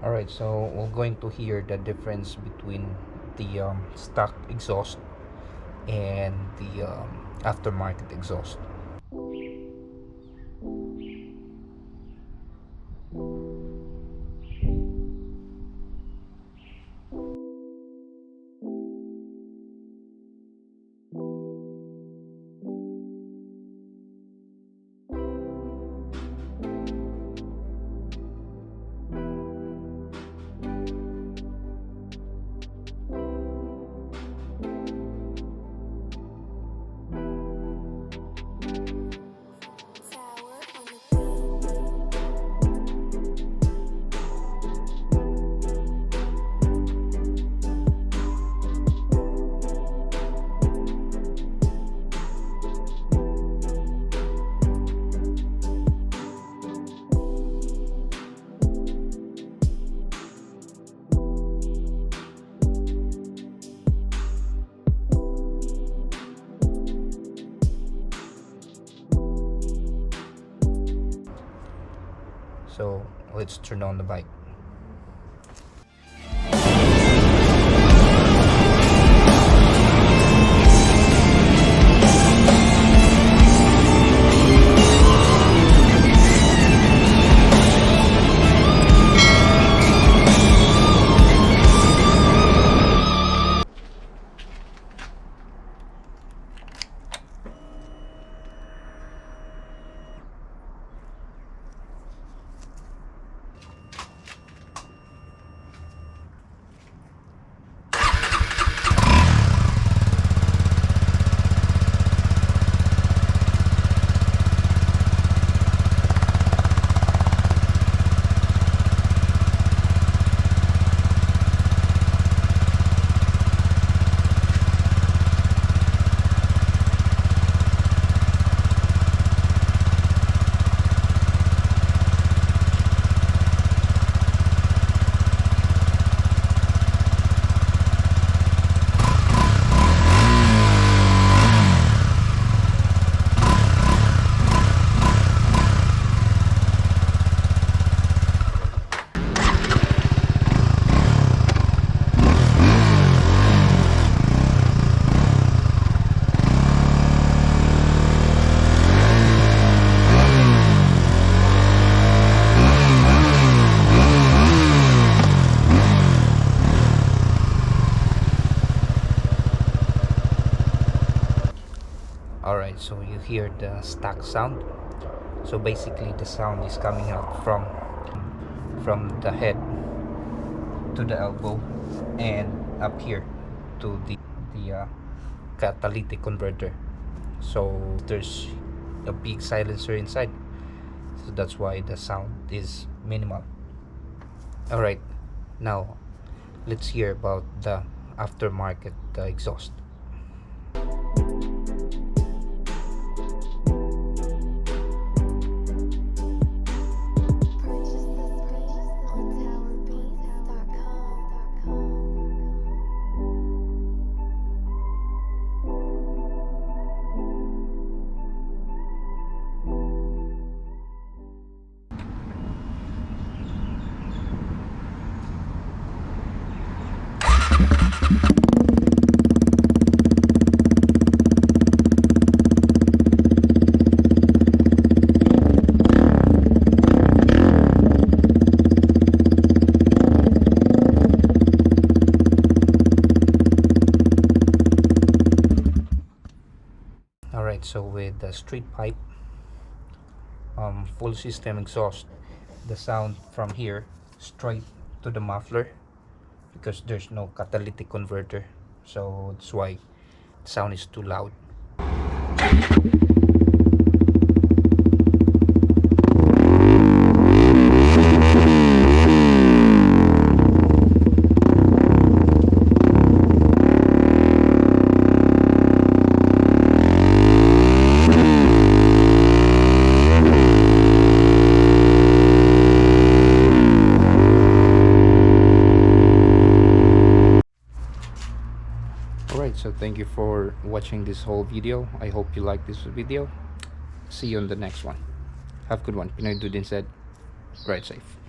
Alright, so we're going to hear the difference between the stock exhaust and the aftermarket exhaust. So let's turn on the bike. Alright, so you hear the stock sound. So basically the sound is coming out from the head to the elbow and up here to the catalytic converter. So there's a big silencer inside, so that's why the sound is minimal. Alright, now let's hear about the aftermarket exhaust. Alright, so with the street pipe full system exhaust, the sound from here straight to the muffler, because there's no catalytic converter, so that's why the sound is too loud. Alright, so thank you for watching this whole video. I hope you like this video. See you on the next one. Have a good one. Pinoy Dudin said, ride safe.